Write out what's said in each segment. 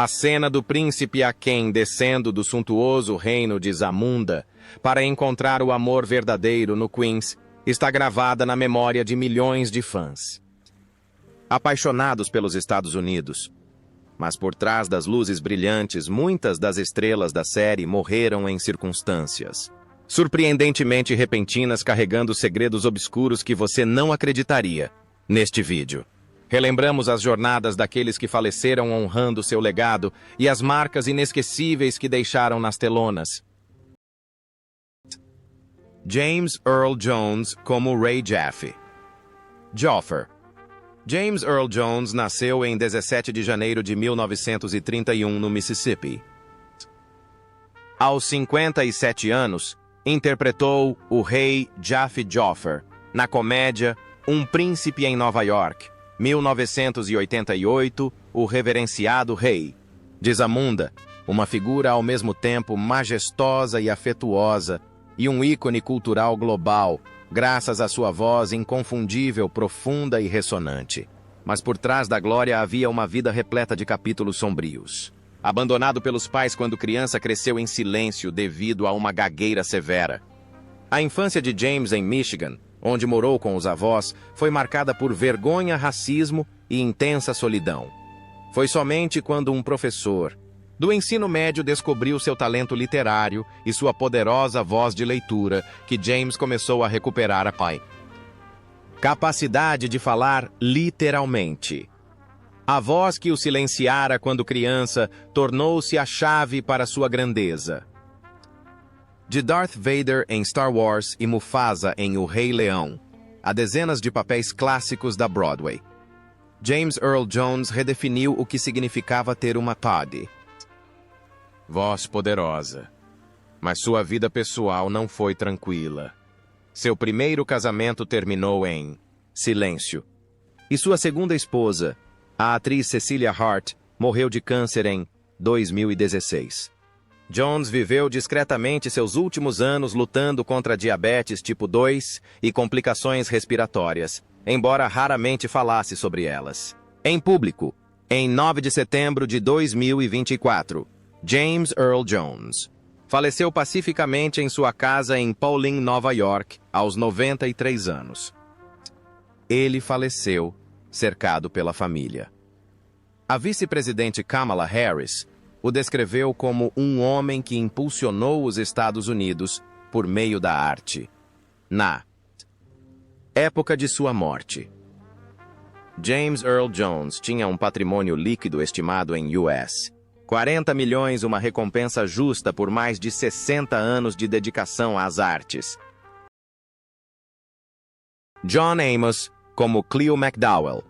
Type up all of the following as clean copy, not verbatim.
A cena do príncipe Aken descendo do suntuoso reino de Zamunda para encontrar o amor verdadeiro no Queens está gravada na memória de milhões de fãs. Apaixonados pelos Estados Unidos. Mas por trás das luzes brilhantes, muitas das estrelas da série morreram em circunstâncias surpreendentemente repentinas, carregando segredos obscuros que você não acreditaria. Neste vídeo, relembramos as jornadas daqueles que faleceram honrando seu legado e as marcas inesquecíveis que deixaram nas telonas. James Earl Jones como Ray Jaffe. Joffer. James Earl Jones nasceu em 17 de janeiro de 1931 no Mississippi. Aos 57 anos, interpretou o rei Jaffe Joffer na comédia Um Príncipe em Nova York, 1988, o reverenciado rei de Zamunda, uma figura ao mesmo tempo majestosa e afetuosa e um ícone cultural global, graças à sua voz inconfundível, profunda e ressonante. Mas por trás da glória havia uma vida repleta de capítulos sombrios. Abandonado pelos pais quando criança, cresceu em silêncio devido a uma gagueira severa. A infância de James em Michigan, onde morou com os avós, foi marcada por vergonha, racismo e intensa solidão. Foi somente quando um professor do ensino médio descobriu seu talento literário e sua poderosa voz de leitura que James começou a recuperar a capacidade de falar literalmente. A voz que o silenciara quando criança tornou-se a chave para sua grandeza. De Darth Vader em Star Wars e Mufasa em O Rei Leão, a dezenas de papéis clássicos da Broadway, James Earl Jones redefiniu o que significava ter uma voz poderosa. Mas sua vida pessoal não foi tranquila. Seu primeiro casamento terminou em silêncio. E sua segunda esposa, a atriz Cecilia Hart, morreu de câncer em 2016. Jones viveu discretamente seus últimos anos lutando contra diabetes tipo 2 e complicações respiratórias, embora raramente falasse sobre elas. Em público, em 9 de setembro de 2024, James Earl Jones faleceu pacificamente em sua casa em Paulding, Nova York, aos 93 anos. Ele faleceu cercado pela família. A vice-presidente Kamala Harris o descreveu como um homem que impulsionou os Estados Unidos por meio da arte. Na época de sua morte, James Earl Jones tinha um patrimônio líquido estimado em US 40 milhões, uma recompensa justa por mais de 60 anos de dedicação às artes. John Amos como Cleo McDowell.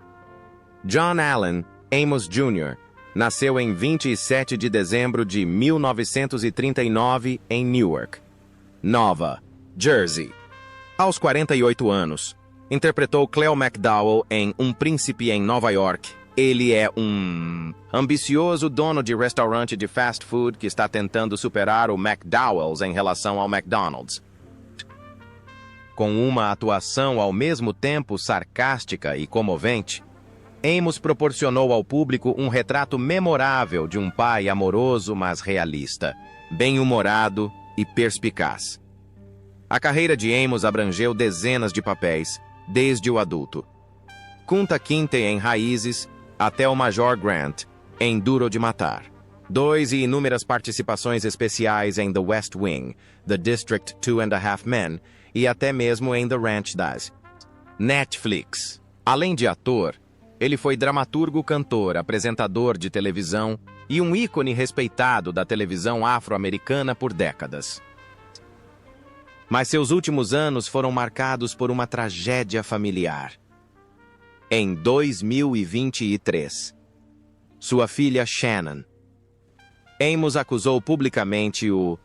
John Allen Amos Jr. nasceu em 27 de dezembro de 1939 em Newark, Nova Jersey. Aos 48 anos, interpretou Cleo McDowell em Um Príncipe em Nova York. Ele é um ambicioso dono de restaurante de fast food que está tentando superar o McDowell's em relação ao McDonald's. Com uma atuação ao mesmo tempo sarcástica e comovente, Amos proporcionou ao público um retrato memorável de um pai amoroso, mas realista, bem-humorado e perspicaz. A carreira de Amos abrangeu dezenas de papéis, desde o adulto Kunta Kinte em Raízes até o Major Grant em Duro de Matar. 2 e inúmeras participações especiais em The West Wing, The District 2.5 Men e até mesmo em The Ranch das Netflix. Além de ator, ele foi dramaturgo, cantor, apresentador de televisão e um ícone respeitado da televisão afro-americana por décadas. Mas seus últimos anos foram marcados por uma tragédia familiar. Em 2023, sua filha Shannon Amos acusou publicamente o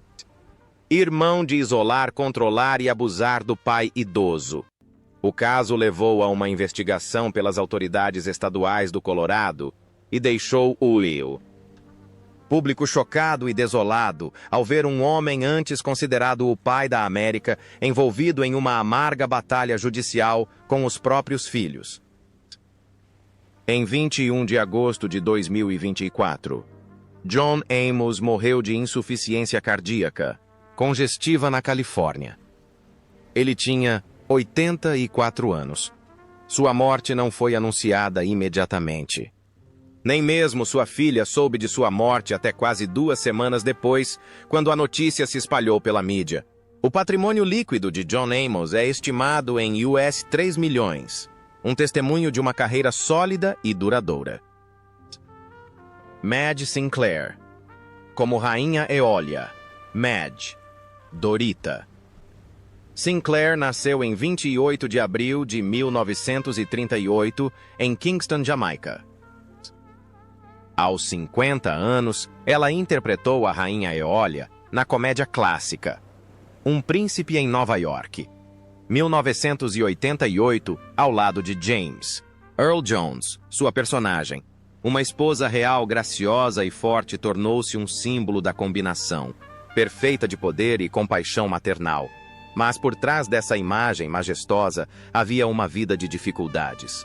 irmão de isolar, controlar e abusar do pai idoso. O caso levou a uma investigação pelas autoridades estaduais do Colorado e deixou o público chocado e desolado ao ver um homem antes considerado o pai da América envolvido em uma amarga batalha judicial com os próprios filhos. Em 21 de agosto de 2024, John Amos morreu de insuficiência cardíaca, congestiva na Califórnia. Ele tinha 84 anos. Sua morte não foi anunciada imediatamente. Nem mesmo sua filha soube de sua morte até quase 2 semanas depois, quando a notícia se espalhou pela mídia. O patrimônio líquido de John Amos é estimado em US 3 milhões, um testemunho de uma carreira sólida e duradoura. Madge Sinclair, como Rainha Eólia, Madge, Dorita. Sinclair nasceu em 28 de abril de 1938 em Kingston, Jamaica. Aos 50 anos, ela interpretou a Rainha Eólia na comédia clássica Um Príncipe em Nova York, 1988, ao lado de James Earl Jones, sua personagem. Uma esposa real graciosa e forte tornou-se um símbolo da combinação, perfeita de poder e compaixão maternal. Mas por trás dessa imagem majestosa havia uma vida de dificuldades.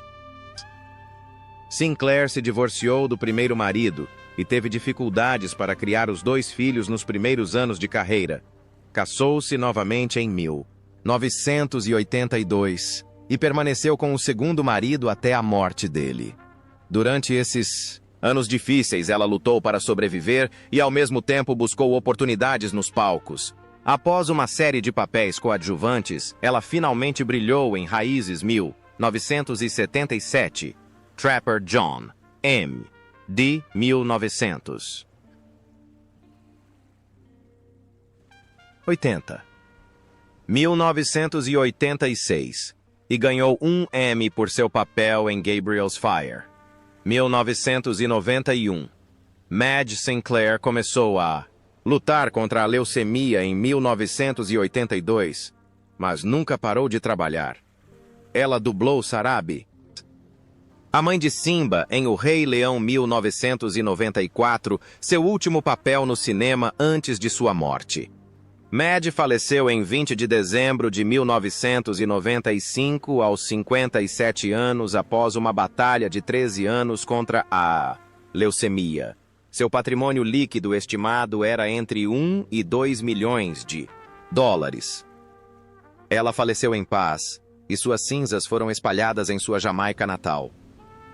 Sinclair se divorciou do primeiro marido e teve dificuldades para criar os 2 filhos nos primeiros anos de carreira. Casou-se novamente em 1982 e permaneceu com o segundo marido até a morte dele. Durante esses anos difíceis, ela lutou para sobreviver e, ao mesmo tempo, buscou oportunidades nos palcos. Após uma série de papéis coadjuvantes, ela finalmente brilhou em Raízes 1977, Trapper John, M. de 1980. 1986, e ganhou um Emmy por seu papel em Gabriel's Fire. 1991, Madge Sinclair começou a lutar contra a leucemia em 1982, mas nunca parou de trabalhar. Ela dublou Sarabi, a mãe de Simba em O Rei Leão 1994, seu último papel no cinema antes de sua morte. Madge faleceu em 20 de dezembro de 1995, aos 57 anos, após uma batalha de 13 anos contra a leucemia. Seu patrimônio líquido estimado era entre 1 e 2 milhões de dólares. Ela faleceu em paz, e suas cinzas foram espalhadas em sua Jamaica natal.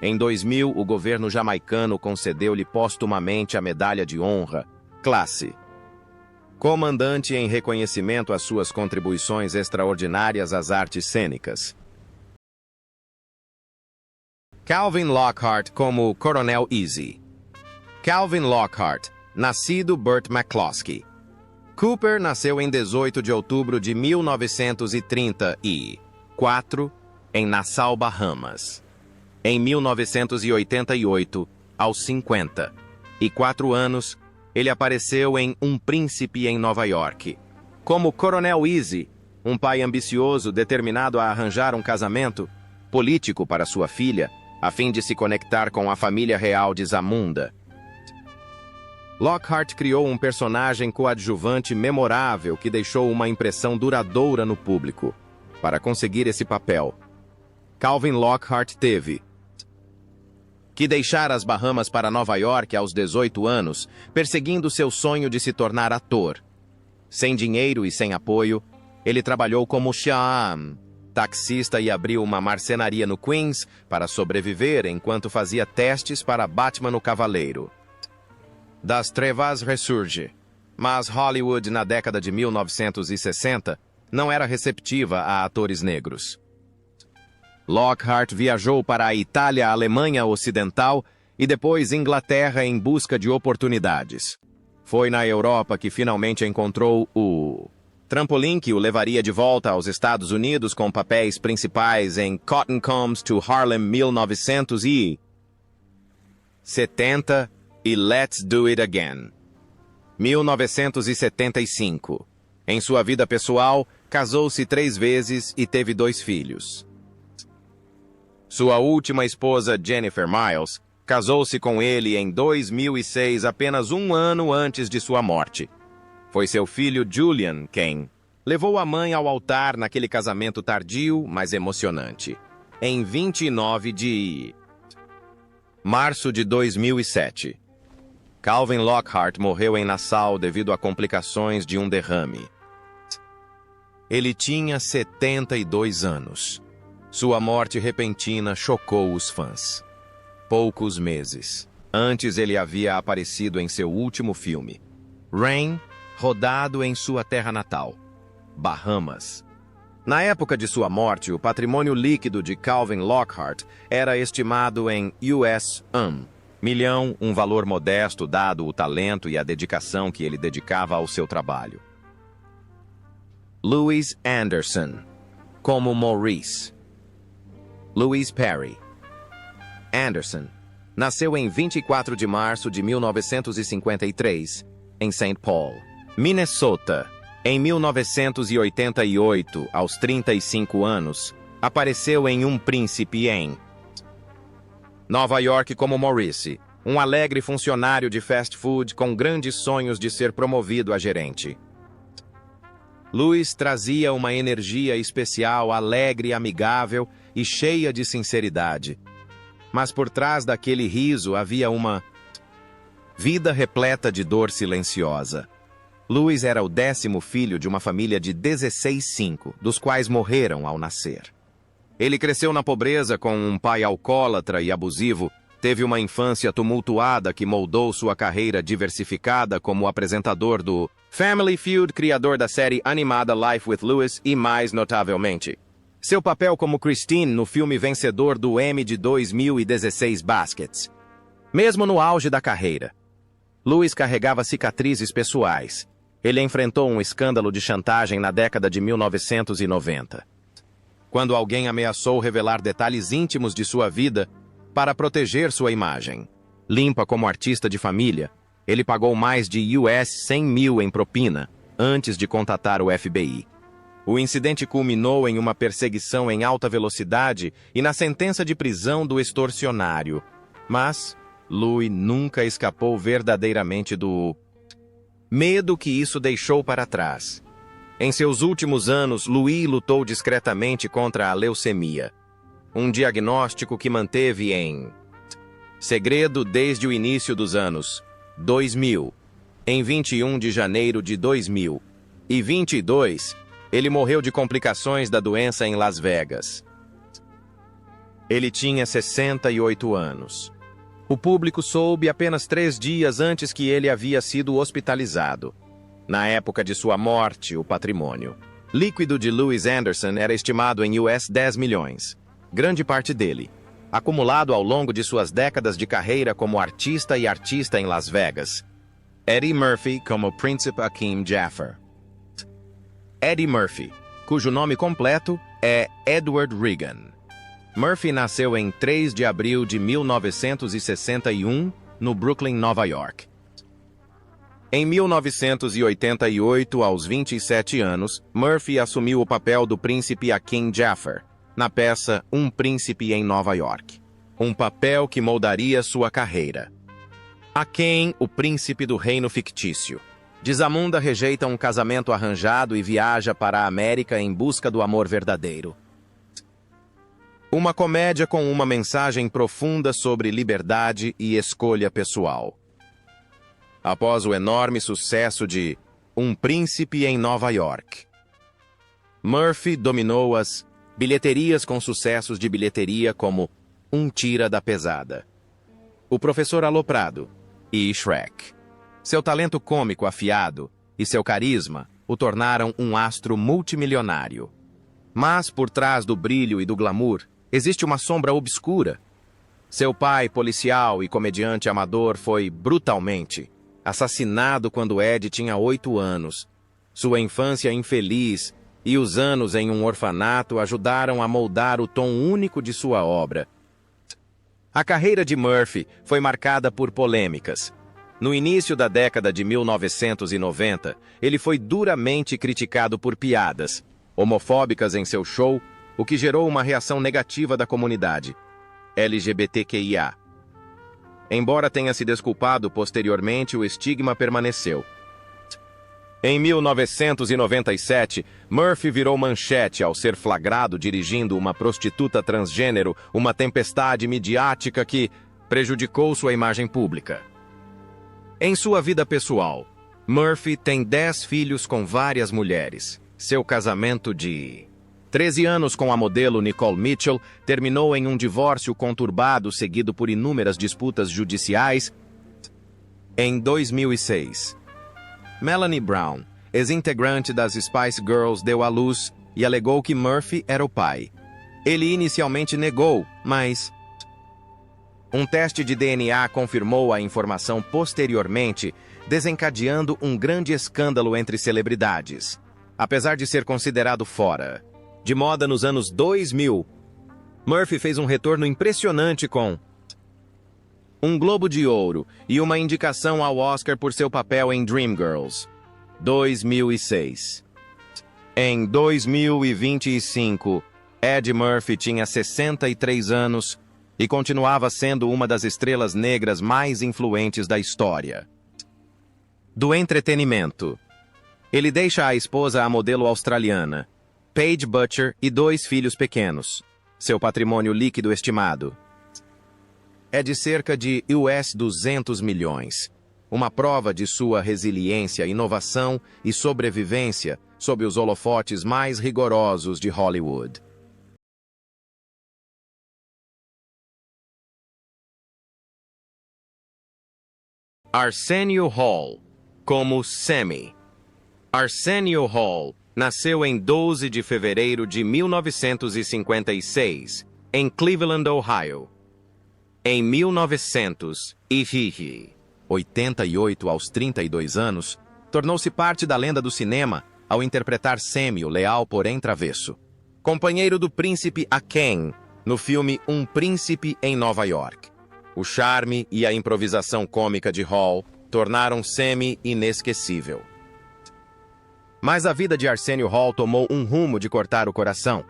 Em 2000, o governo jamaicano concedeu-lhe póstumamente a Medalha de Honra, classe Comandante, em reconhecimento às suas contribuições extraordinárias às artes cênicas. Calvin Lockhart como Coronel Easy. Calvin Lockhart, nascido Burt McCloskey. Cooper nasceu em 18 de outubro de 1934, em Nassau, Bahamas. Em 1988, aos 54 anos, ele apareceu em Um Príncipe em Nova York. Como Coronel Easy, um pai ambicioso determinado a arranjar um casamento político para sua filha, a fim de se conectar com a família real de Zamunda. Lockhart criou um personagem coadjuvante memorável que deixou uma impressão duradoura no público. Para conseguir esse papel, Calvin Lockhart teve que deixar as Bahamas para Nova York aos 18 anos, perseguindo seu sonho de se tornar ator. Sem dinheiro e sem apoio, ele trabalhou como taxista e abriu uma marcenaria no Queens para sobreviver enquanto fazia testes para Batman o Cavaleiro. Das trevas ressurge, mas Hollywood na década de 1960 não era receptiva a atores negros. Lockhart viajou para a Itália, Alemanha Ocidental e depois Inglaterra em busca de oportunidades. Foi na Europa que finalmente encontrou o trampolim que o levaria de volta aos Estados Unidos com papéis principais em Cotton Comes to Harlem 1970 e Let's Do It Again 1975. Em sua vida pessoal, casou-se 3 vezes e teve 2 filhos. Sua última esposa, Jennifer Miles, casou-se com ele em 2006, apenas 1 ano antes de sua morte. Foi seu filho Julian quem levou a mãe ao altar naquele casamento tardio, mas emocionante. Em 29 de março de 2007, Calvin Lockhart morreu em Nassau devido a complicações de um derrame. Ele tinha 72 anos. Sua morte repentina chocou os fãs. Poucos meses antes, ele havia aparecido em seu último filme, Rain, rodado em sua terra natal, Bahamas. Na época de sua morte, o patrimônio líquido de Calvin Lockhart era estimado em US$1 milhão, um valor modesto dado o talento e a dedicação que ele dedicava ao seu trabalho. Louis Anderson, como Maurice. Louis Perry. Anderson nasceu em 24 de março de 1953, em St. Paul, Minnesota. Em 1988, aos 35 anos, apareceu em Um Príncipe em Nova York como Maurice, um alegre funcionário de fast food com grandes sonhos de ser promovido a gerente. Louis trazia uma energia especial, alegre, amigável e cheia de sinceridade. Mas por trás daquele riso havia uma vida repleta de dor silenciosa. Louis era o 10º filho de uma família de 16 dos quais morreram ao nascer. Ele cresceu na pobreza com um pai alcoólatra e abusivo, teve uma infância tumultuada que moldou sua carreira diversificada como apresentador do Family Feud, criador da série animada Life with Louis e, mais notavelmente, seu papel como Christine no filme vencedor do Emmy de 2016 Baskets. Mesmo no auge da carreira, Louis carregava cicatrizes pessoais. Ele enfrentou um escândalo de chantagem na década de 1990. Quando alguém ameaçou revelar detalhes íntimos de sua vida para proteger sua imagem. Limpa como artista de família, ele pagou mais de US$100 mil em propina antes de contatar o FBI. O incidente culminou em uma perseguição em alta velocidade e na sentença de prisão do extorsionário. Mas Louis nunca escapou verdadeiramente do medo que isso deixou para trás. Em seus últimos anos, Louis lutou discretamente contra a leucemia, um diagnóstico que manteve em segredo desde o início dos anos 2000. Em 21 de janeiro de 2022, ele morreu de complicações da doença em Las Vegas. Ele tinha 68 anos. O público soube apenas 3 dias antes que ele havia sido hospitalizado. Na época de sua morte, o patrimônio líquido de Louis Anderson era estimado em US$10 milhões. Grande parte dele, acumulado ao longo de suas décadas de carreira como artista e artista em Las Vegas. Eddie Murphy como Príncipe Akeem Jaffer. Eddie Murphy, cujo nome completo é Edward Regan. Murphy nasceu em 3 de abril de 1961, no Brooklyn, Nova York. Em 1988, aos 27 anos, Murphy assumiu o papel do príncipe Akeem Jaffer, na peça Um Príncipe em Nova York. Um papel que moldaria sua carreira. Akeem, o príncipe do reino fictício. Desamunda rejeita um casamento arranjado e viaja para a América em busca do amor verdadeiro. Uma comédia com uma mensagem profunda sobre liberdade e escolha pessoal. Após o enorme sucesso de Um Príncipe em Nova York, Murphy dominou as bilheterias com sucessos de bilheteria como Um Tira da Pesada, O Professor Aloprado e Shrek. Seu talento cômico afiado e seu carisma o tornaram um astro multimilionário. Mas por trás do brilho e do glamour, existe uma sombra obscura. Seu pai, policial e comediante amador, foi brutalmente assassinado quando Ed tinha 8 anos. Sua infância infeliz e os anos em um orfanato ajudaram a moldar o tom único de sua obra. A carreira de Murphy foi marcada por polêmicas. No início da década de 1990, ele foi duramente criticado por piadas homofóbicas em seu show, o que gerou uma reação negativa da comunidade LGBTQIA. Embora tenha se desculpado posteriormente, o estigma permaneceu. Em 1997, Murphy virou manchete ao ser flagrado dirigindo uma prostituta transgênero, uma tempestade midiática que prejudicou sua imagem pública. Em sua vida pessoal, Murphy tem 10 filhos com várias mulheres. Seu casamento de 13 anos com a modelo Nicole Mitchell terminou em um divórcio conturbado seguido por inúmeras disputas judiciais. Em 2006, Melanie Brown, ex-integrante das Spice Girls, deu à luz e alegou que Murphy era o pai. Ele inicialmente negou, mas um teste de DNA confirmou a informação posteriormente, desencadeando um grande escândalo entre celebridades. Apesar de ser considerado fora de moda nos anos 2000, Murphy fez um retorno impressionante com um Globo de Ouro e uma indicação ao Oscar por seu papel em Dreamgirls, 2006. Em 2025, Eddie Murphy tinha 63 anos e continuava sendo uma das estrelas negras mais influentes da história do entretenimento. Ele deixa a esposa, a modelo australiana, Paige Butcher, e 2 filhos pequenos. Seu patrimônio líquido estimado é de cerca de US 200 milhões, uma prova de sua resiliência, inovação e sobrevivência sob os holofotes mais rigorosos de Hollywood. Arsenio Hall, como Sammy. Arsenio Hall nasceu em 12 de fevereiro de 1956, em Cleveland, Ohio. Em 1988, aos 32 anos, tornou-se parte da lenda do cinema ao interpretar Sammy, o leal porém travesso, companheiro do príncipe Aken, no filme Um Príncipe em Nova York. O charme e a improvisação cômica de Hall tornaram Sammy inesquecível. Mas a vida de Arsenio Hall tomou um rumo de cortar o coração.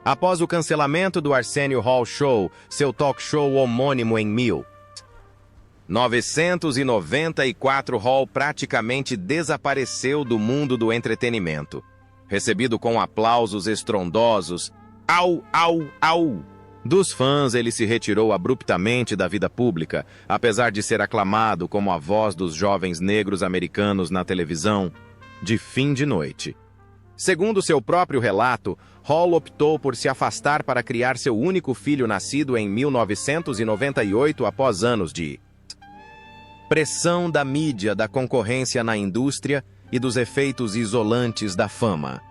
Após o cancelamento do Arsenio Hall Show, seu talk show homônimo em 1994, Hall praticamente desapareceu do mundo do entretenimento. Recebido com aplausos estrondosos, au, au, au, dos fãs, ele se retirou abruptamente da vida pública, apesar de ser aclamado como a voz dos jovens negros americanos na televisão de fim de noite. Segundo seu próprio relato, Hall optou por se afastar para criar seu único filho nascido em 1998 após anos de pressão da mídia, da concorrência na indústria e dos efeitos isolantes da fama.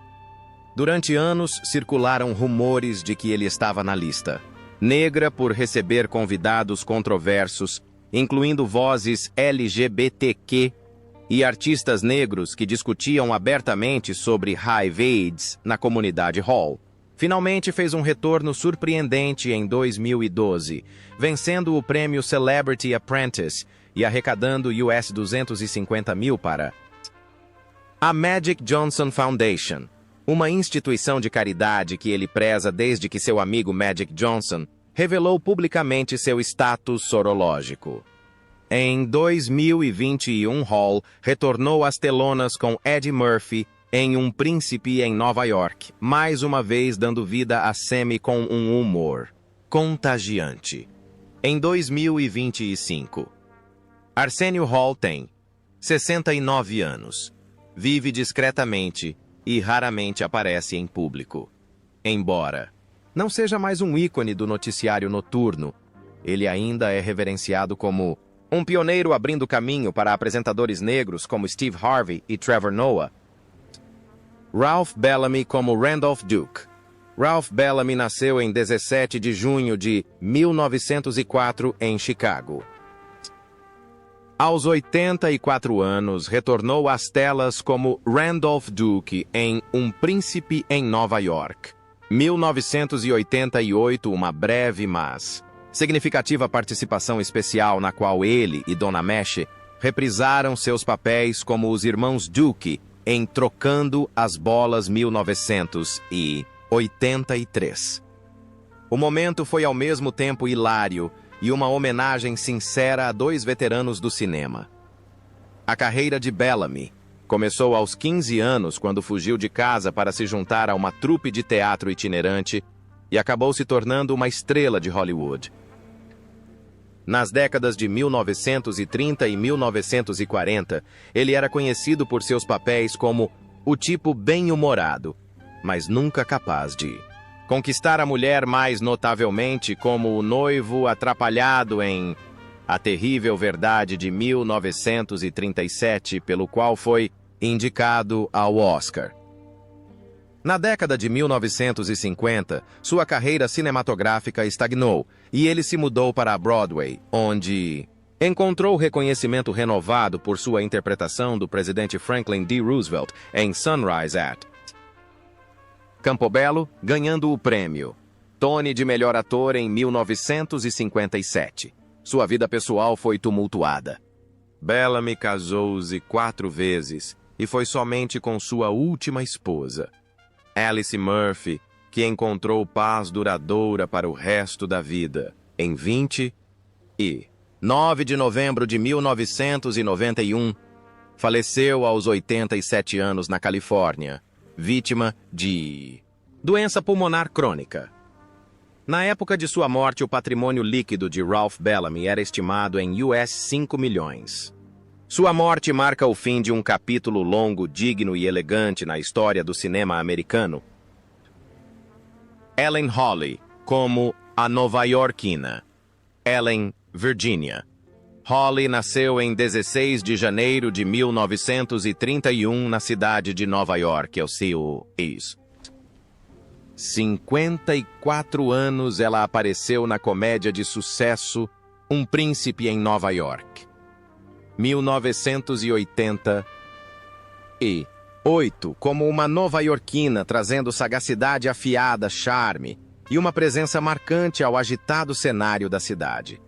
Durante anos, circularam rumores de que ele estava na lista negra por receber convidados controversos, incluindo vozes LGBTQ e artistas negros que discutiam abertamente sobre HIV/AIDS na comunidade Hall. Finalmente fez um retorno surpreendente em 2012, vencendo o prêmio Celebrity Apprentice e arrecadando US 250 mil para a Magic Johnson Foundation, uma instituição de caridade que ele preza desde que seu amigo Magic Johnson revelou publicamente seu status sorológico. Em 2021, Hall retornou às telonas com Eddie Murphy em Um Príncipe em Nova York, mais uma vez dando vida a Sammy com um humor contagiante. Em 2025, Arsenio Hall tem 69 anos, vive discretamente e raramente aparece em público. Embora não seja mais um ícone do noticiário noturno, ele ainda é reverenciado como um pioneiro abrindo caminho para apresentadores negros como Steve Harvey e Trevor Noah. Ralph Bellamy como Randolph Duke. Ralph Bellamy nasceu em 17 de junho de 1904 em Chicago. Aos 84 anos, retornou às telas como Randolph Duke em Um Príncipe em Nova York. 1988, uma breve mas significativa participação especial na qual ele e Donna Mesh reprisaram seus papéis como os irmãos Duke em Trocando as Bolas 1983. O momento foi ao mesmo tempo hilário e uma homenagem sincera a 2 veteranos do cinema. A carreira de Bellamy começou aos 15 anos quando fugiu de casa para se juntar a uma trupe de teatro itinerante e acabou se tornando uma estrela de Hollywood. Nas décadas de 1930 e 1940, ele era conhecido por seus papéis como o tipo bem-humorado, mas nunca capaz de conquistar a mulher, mais notavelmente como o noivo atrapalhado em A Terrível Verdade de 1937, pelo qual foi indicado ao Oscar. Na década de 1950, sua carreira cinematográfica estagnou e ele se mudou para a Broadway, onde encontrou reconhecimento renovado por sua interpretação do presidente Franklin D. Roosevelt em Sunrise at Campobello, ganhando o prêmio Tony de melhor ator em 1957. Sua vida pessoal foi tumultuada. Bellamy casou-se 4 vezes e foi somente com sua última esposa, Alice Murphy, que encontrou paz duradoura para o resto da vida, em 9 de novembro de 1991, faleceu aos 87 anos na Califórnia, vítima de doença pulmonar crônica. Na época de sua morte, o patrimônio líquido de Ralph Bellamy era estimado em US 5 milhões. Sua morte marca o fim de um capítulo longo, digno e elegante na história do cinema americano. Ellen Holly, como a nova-iorquina. Ellen, Virginia. Holly nasceu em 16 de janeiro de 1931 na cidade de Nova York, aos seus 54 anos, ela apareceu na comédia de sucesso Um Príncipe em Nova York. 1988, como uma nova-iorquina, trazendo sagacidade afiada, charme e uma presença marcante ao agitado cenário da cidade.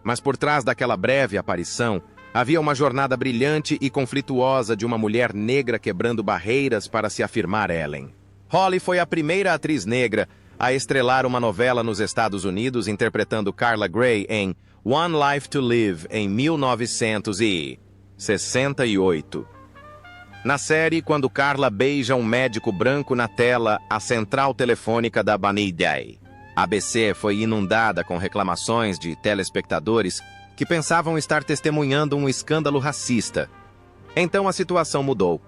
Mas por trás daquela breve aparição, havia uma jornada brilhante e conflituosa de uma mulher negra quebrando barreiras para se afirmar. Ellen Holly foi a primeira atriz negra a estrelar uma novela nos Estados Unidos, interpretando Carla Gray em One Life to Live, em 1968. Na série, quando Carla beija um médico branco na tela, a central telefônica da Banijay ABC foi inundada com reclamações de telespectadores que pensavam estar testemunhando um escândalo racista. Então a situação mudou.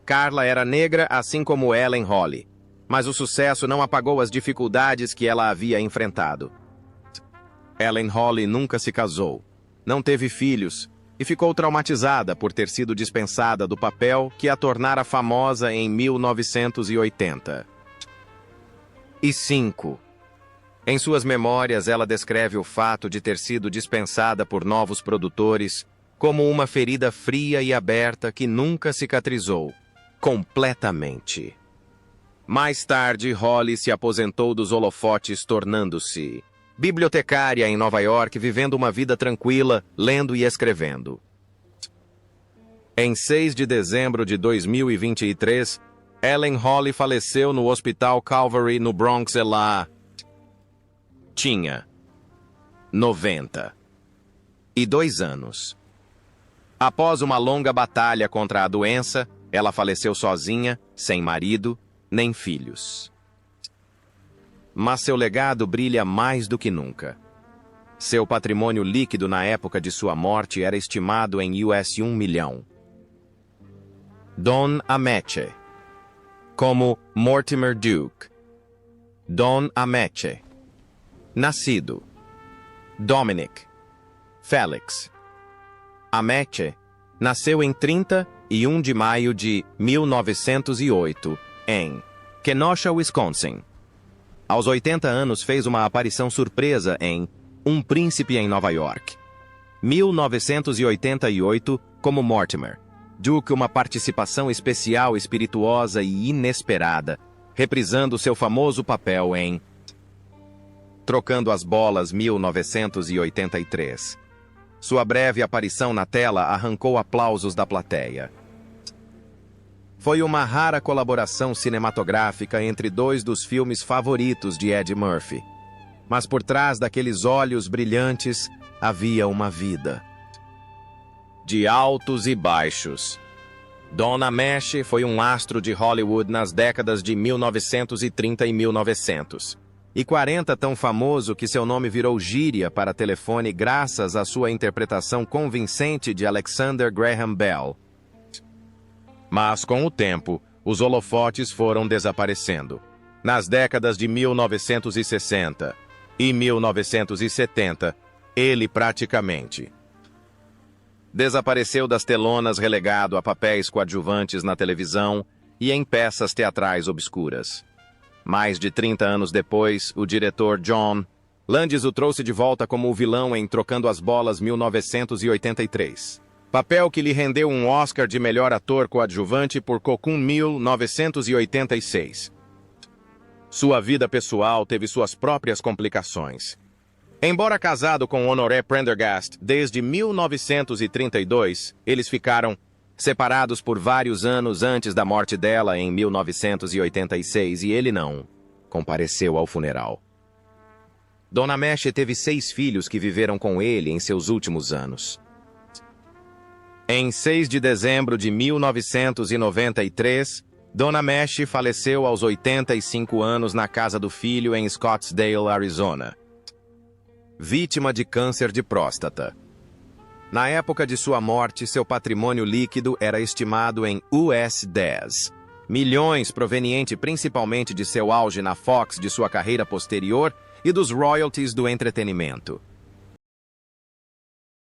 Carla era negra, assim como Ellen Holly, mas o sucesso não apagou as dificuldades que ela havia enfrentado. Ellen Holly nunca se casou, não teve filhos e ficou traumatizada por ter sido dispensada do papel que a tornara famosa em 1985. Em suas memórias, ela descreve o fato de ter sido dispensada por novos produtores como uma ferida fria e aberta que nunca cicatrizou completamente. Mais tarde, Holly se aposentou dos holofotes, tornando-se bibliotecária em Nova York, vivendo uma vida tranquila, lendo e escrevendo. Em 6 de dezembro de 2023, Ellen Holly faleceu no Hospital Calvary, no Bronx. Ela tinha 92 anos. Após uma longa batalha contra a doença, ela faleceu sozinha, sem marido, nem filhos. Mas seu legado brilha mais do que nunca. Seu patrimônio líquido na época de sua morte era estimado em US 1 milhão. Don Ameche, como Mortimer Duke. Don Ameche. Nascido Dominic Felix Ameche nasceu em 31 de maio de 1908, em Kenosha, Wisconsin. Aos 80 anos, fez uma aparição surpresa em Um Príncipe em Nova York. 1988, como Mortimer Duke, uma participação especial, espirituosa e inesperada, reprisando seu famoso papel em Trocando as Bolas, 1983. Sua breve aparição na tela arrancou aplausos da plateia. Foi uma rara colaboração cinematográfica entre dois dos filmes favoritos de Eddie Murphy. Mas por trás daqueles olhos brilhantes havia uma vida de altos e baixos. Don Ameche foi um astro de Hollywood nas décadas de 1930 e 1900. e 40 tão famoso que seu nome virou gíria para telefone graças à sua interpretação convincente de Alexander Graham Bell. Mas, com o tempo, os holofotes foram desaparecendo. Nas décadas de 1960 e 1970, ele praticamente desapareceu das telonas, relegado a papéis coadjuvantes na televisão e em peças teatrais obscuras. Mais de 30 anos depois, o diretor John Landis o trouxe de volta como o vilão em Trocando as Bolas 1983. Papel que lhe rendeu um Oscar de melhor ator coadjuvante por Cocoon 1986. Sua vida pessoal teve suas próprias complicações. Embora casado com Honoré Prendergast desde 1932, eles ficaram separados por vários anos antes da morte dela em 1986 e ele não compareceu ao funeral. Dona Mesh teve 6 filhos que viveram com ele em seus últimos anos. Em 6 de dezembro de 1993, Dona Mesh faleceu aos 85 anos na casa do filho em Scottsdale, Arizona, vítima de câncer de próstata. Na época de sua morte, seu patrimônio líquido era estimado em US$10 milhões, proveniente principalmente de seu auge na Fox de sua carreira posterior e dos royalties do entretenimento.